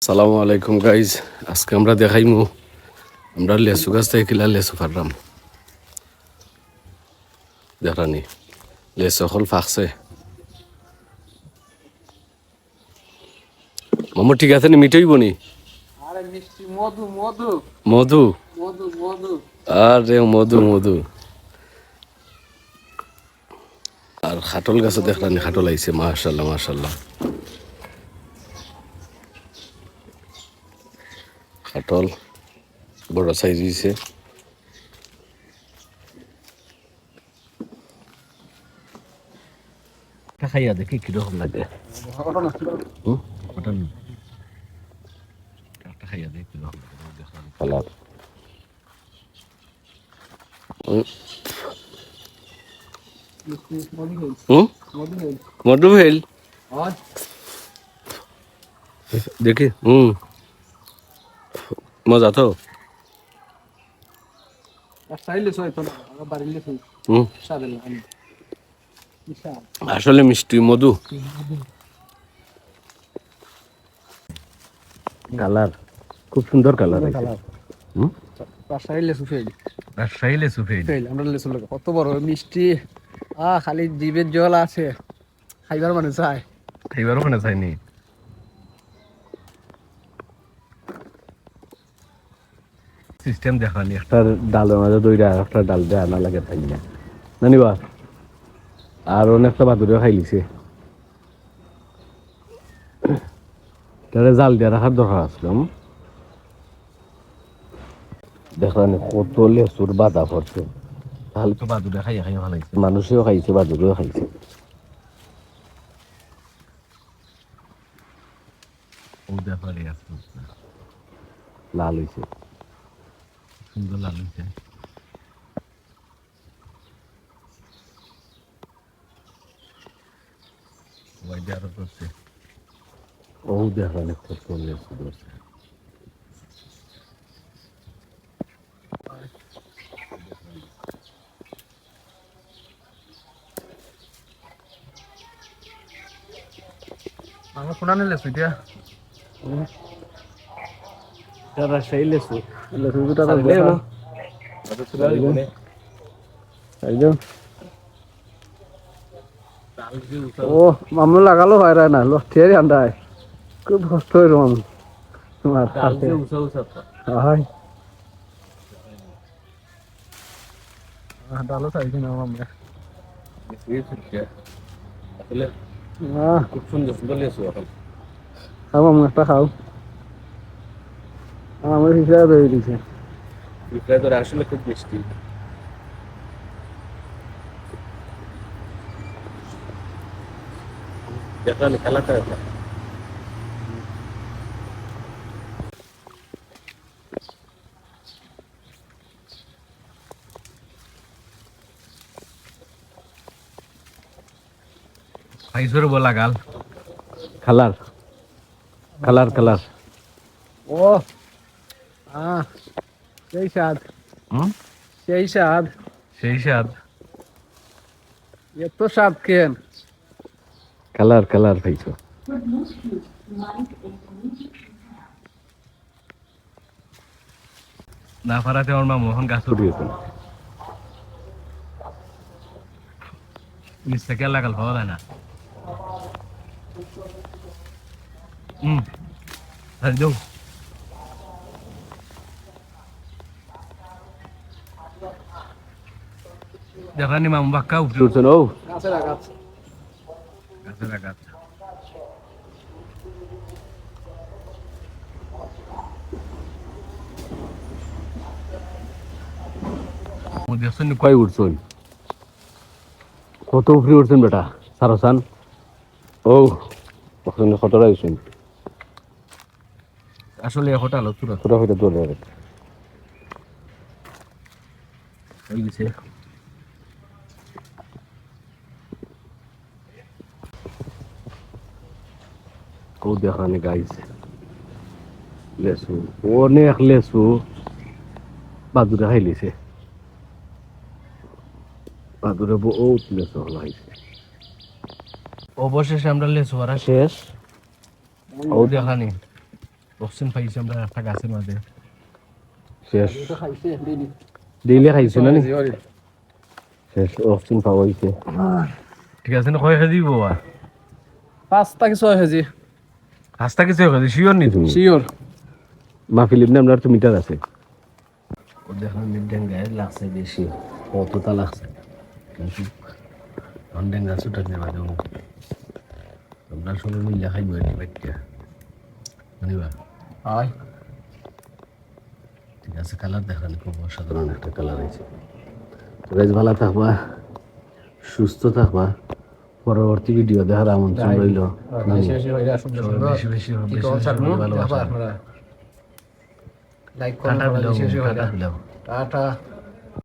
আসসালামু আলাইকুম গাইজ, আজকে আমরা দেখাইমু আমরা লেসু গাছ থেকে কিলা লেসু পারলাম। দেখানি লেসু হল ফাঁকছে। মামু ঠিক আছে নি? মিঠেই বনি আরে মিষ্টি মধু মধু মধু। মধু মধু আরে মধু মধু। আর খাটল গাছে দেখলানি, খাটল আইছে। মাশাল্লাহ মাশাল্লাহ। খাটল বড় সাইজ হয়েছে। খাইয়া দেখি কিরকম লাগে। খাইয়া দেখি কিরকম লাগে কালার। মধু ভেল দেখি। মজা তো। আসলে মিষ্টি মধু কালার খুব সুন্দর কালার। রাজশাহী লেসু ফেল রাজশাহী লেসু ফেল। ফেল আমরা লেসু লাগে কত বড় মিষ্টি। খালি জিভের জল আছে, খাইবার মানে চাই। খাইবারও মানে চাইনি। সিস্টেম দেখানি, একটা ডালের মাঝে দইরা একটা ডাল দেয়া না লাগে খাই না জানিবা। আর অনেকটা বাদুরেও খাই লিছে। তাহলে জাল দিয়ে রাখার দরকার আসলাম। দেখানি কত লেচুর বাধা পড়ছে। তাহলে তো বাদুরে খাইয়া খাইয়া ভালাইছে, মানুষেও খাইছে বাদুরেও খাইছে। লাল হয়েছে, সুন্দর লাল হয়েছে। আরো করছে ও দেখানি কত লেচু ধরছে। আমার শোনানে লেসু দিয়া রাজশাহী লেচু। লেসু দুটা ও মামু লাগালো হয় না লঠিয়ারি আন্দায় খুব কষ্ট হইল মামু তোমার হয় ডালো চাইছি না মামু। খুব সুন্দর সুন্দর লেচু এখন। খাও মামু, একটা খাও। আমার হিসাবে ধরে দিছে। আসলে খুব মিষ্টি। দেখানি খেলাটা খাইছর বলা গাল কালার কালার কালার। ও সেই স্বাদ, সেই স্বাদ, সেই স্বাদ। এত স্বাদ কেন? কালার কালার খাইছো। না পারাতে আমার মা মোহন গাছ উঠিয়েছে। নিচ থেকে লাগাল পাওয়া যায় না। যাও দেখানি মামু বাক্কা উঠে উঠছে ও গাছের আঘাত। গাছের আঘাত। দেখছেন কয় উঠছেন, কত উপরে উঠছেন বেটা সারসান। ও ওখানে কতটা উঠছেন আসলে এখটা আলো ছোট ছোট হইতে দৌড়ে হয়ে গেছে। ও দেখানি গাইস লেসু, অনেক লেসু বাদুরে খাই লিছে। বাদুরে বহুত লেসু হলাইছে। অবশেষে আমরা লেসু আরা শেষ। ও দেখানি অক্সিজেন পাইছি আমরা একটা গাছের মাঝে শেষ ডেইলি খাইছো না নি শেষ অক্সিজেন পাওয়া হইছে ঠিক আছে না কয় কেজি বাবা 5 থেকে 6 কেজি হাসতা কিছু কেজি শিওর নি তুমি শিওর মাহফিলির নাম তো মিটার আছে ও দেখো মিডডেন গায়ে লাগছে বেশি কতটা লাগছে কিন্তু অনডেন গাছ উঠে নেবা দেবো তোমরা সবাই মিলে খাইব এটি বাচ্চা জানিবা হয় ঠিক আছে কালার দেখান খুব অসাধারণ একটা কালার হয়েছে তো গাইজ ভালো থাকবা সুস্থ থাকবা পরবর্তী ভিডিও দেখার আমন্ত্রণ রইল বেশি বেশি হইরা সুন্দর সুন্দর বেশি বেশি কি কল ছাড়বো ভালোবাসা আপনারা লাইক করুন টাটা বেশি বেশি বিলাম হইরা টাটা বিলাম টাটা